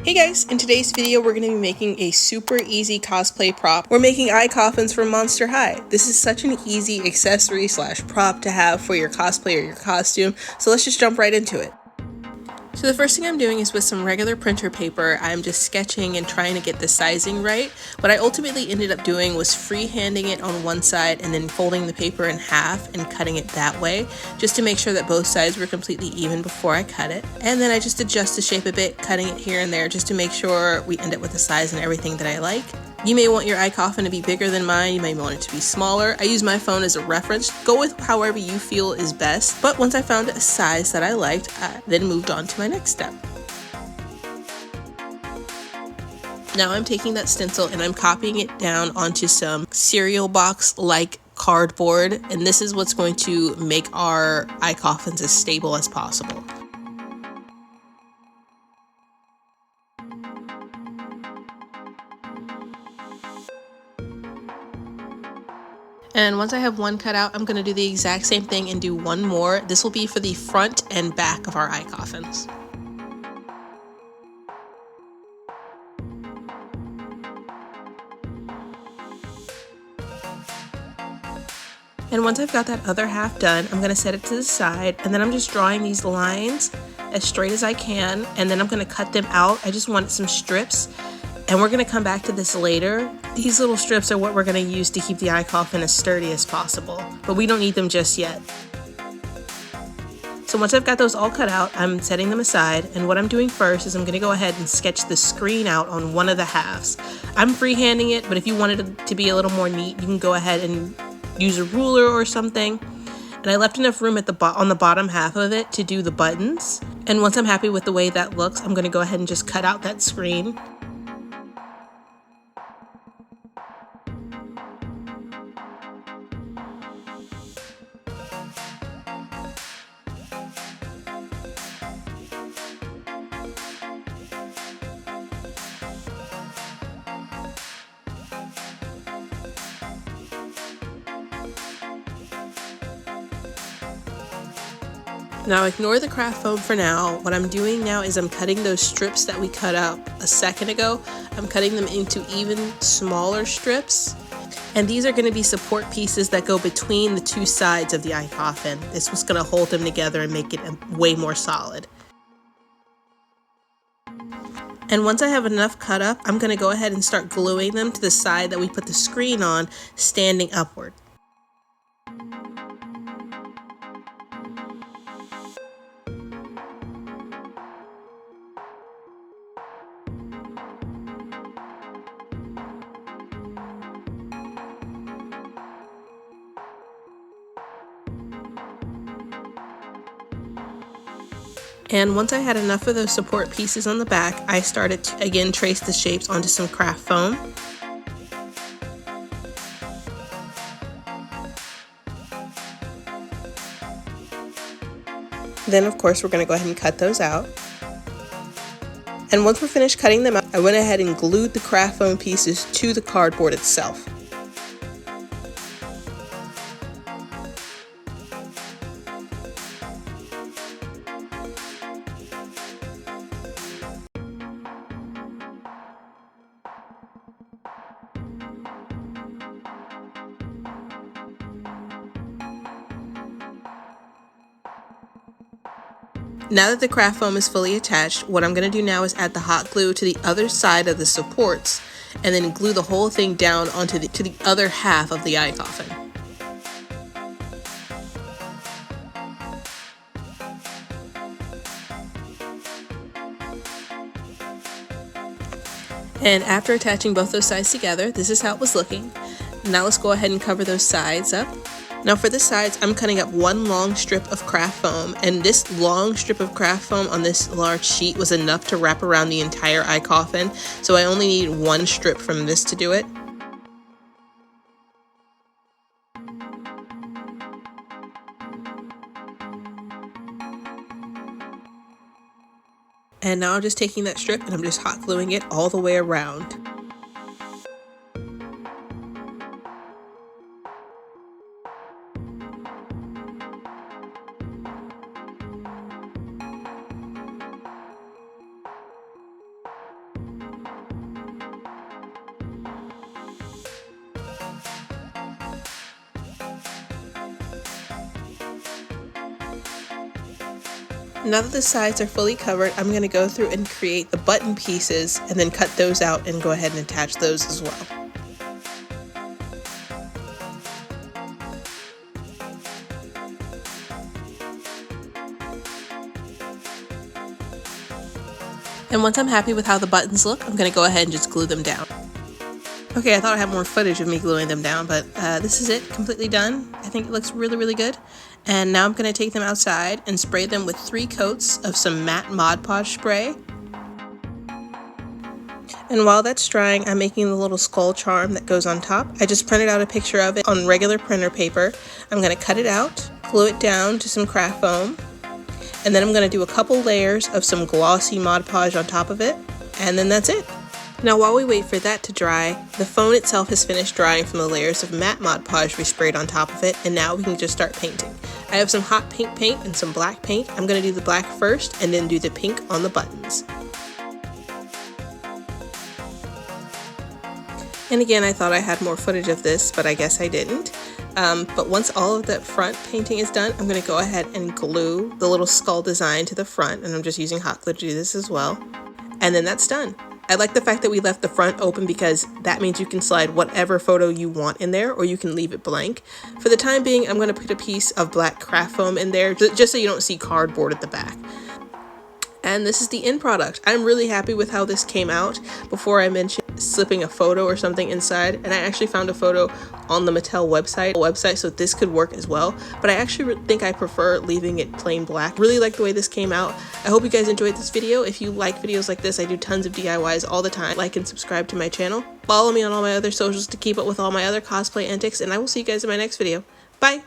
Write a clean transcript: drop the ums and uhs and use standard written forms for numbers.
Hey guys, in today's video we're going to be making a super easy cosplay prop. We're making iCoffins from Monster High. This is such an easy accessory slash prop to have for your cosplay or your costume, so let's just jump right into it. So the first thing I'm doing is with some regular printer paper, I'm just sketching and trying to get the sizing right. What I ultimately ended up doing was freehanding it on one side and then folding the paper in half and cutting it that way, just to make sure that both sides were completely even before I cut it. And then I just adjust the shape a bit, cutting it here and there just to make sure we end up with the size and everything that I like. You may want your iCoffin to be bigger than mine, you may want it to be smaller. I use my phone as a reference. Go with however you feel is best. But once I found a size that I liked, I then moved on to my next step. Now I'm taking that stencil and I'm copying it down onto some cereal box like cardboard, and this is what's going to make our iCoffins as stable as possible. And once I have one cut out, I'm going to do the exact same thing and do one more. This will be for the front and back of our iCoffins. And once I've got that other half done, I'm going to set it to the side, and then I'm just drawing these lines as straight as I can, and then I'm going to cut them out. I just wanted some strips, and we're going to come back to this later. These little strips are what we're going to use to keep the iCoffin as sturdy as possible, but we don't need them just yet. So once I've got those all cut out, I'm setting them aside, and what I'm doing first is I'm going to go ahead and sketch the screen out on one of the halves. I'm freehanding it, but if you wanted it to be a little more neat, you can go ahead and use a ruler or something. And I left enough room at on the bottom half of it to do the buttons. And once I'm happy with the way that looks, I'm going to go ahead and just cut out that screen. Now ignore the craft foam for now. What I'm doing now is I'm cutting those strips that we cut out a second ago. I'm cutting them into even smaller strips. And these are going to be support pieces that go between the two sides of the iCoffin. This was going to hold them together and make it way more solid. And once I have enough cut up, I'm going to go ahead and start gluing them to the side that we put the screen on, standing upward. And once I had enough of those support pieces on the back, I started to again trace the shapes onto some craft foam. Then of course we're going to go ahead and cut those out. And once we're finished cutting them out, I went ahead and glued the craft foam pieces to the cardboard itself. Now that the craft foam is fully attached, what I'm going to do now is add the hot glue to the other side of the supports and then glue the whole thing down onto the other half of the iCoffin. And after attaching both those sides together, this is how it was looking. Now let's go ahead and cover those sides up. Now for the sides, I'm cutting up one long strip of craft foam, and this long strip of craft foam on this large sheet was enough to wrap around the entire iCoffin, so I only need one strip from this to do it. And now I'm just taking that strip and I'm just hot gluing it all the way around. Now that the sides are fully covered, I'm going to go through and create the button pieces and then cut those out and go ahead and attach those as well. And once I'm happy with how the buttons look, I'm going to go ahead and just glue them down. Okay, I thought I had more footage of me gluing them down, but this is it, completely done. I think it looks really, really good. And now I'm going to take them outside and spray them with 3 coats of some matte Mod Podge spray. And while that's drying, I'm making the little skull charm that goes on top. I just printed out a picture of it on regular printer paper. I'm going to cut it out, glue it down to some craft foam, and then I'm going to do a couple layers of some glossy Mod Podge on top of it, and then that's it. Now while we wait for that to dry, the phone itself has finished drying from the layers of matte Mod Podge we sprayed on top of it, and now we can just start painting. I have some hot pink paint and some black paint. I'm going to do the black first and then do the pink on the buttons. And again, I thought I had more footage of this, but I guess I didn't. But once all of that front painting is done, I'm going to go ahead and glue the little skull design to the front, and I'm just using hot glue to do this as well. And then that's done. I like the fact that we left the front open because that means you can slide whatever photo you want in there, or you can leave it blank. For the time being, I'm going to put a piece of black craft foam in there just so you don't see cardboard at the back. And this is the end product. I'm really happy with how this came out. Before I mentioned slipping a photo or something inside, and I actually found a photo on the Mattel website, so this could work as well. But I actually think I prefer leaving it plain black. Really like the way this came out. I hope you guys enjoyed this video. If you like videos like this, I do tons of DIYs all the time. Like and subscribe to my channel. Follow me on all my other socials to keep up with all my other cosplay antics, and I will see you guys in my next video. Bye!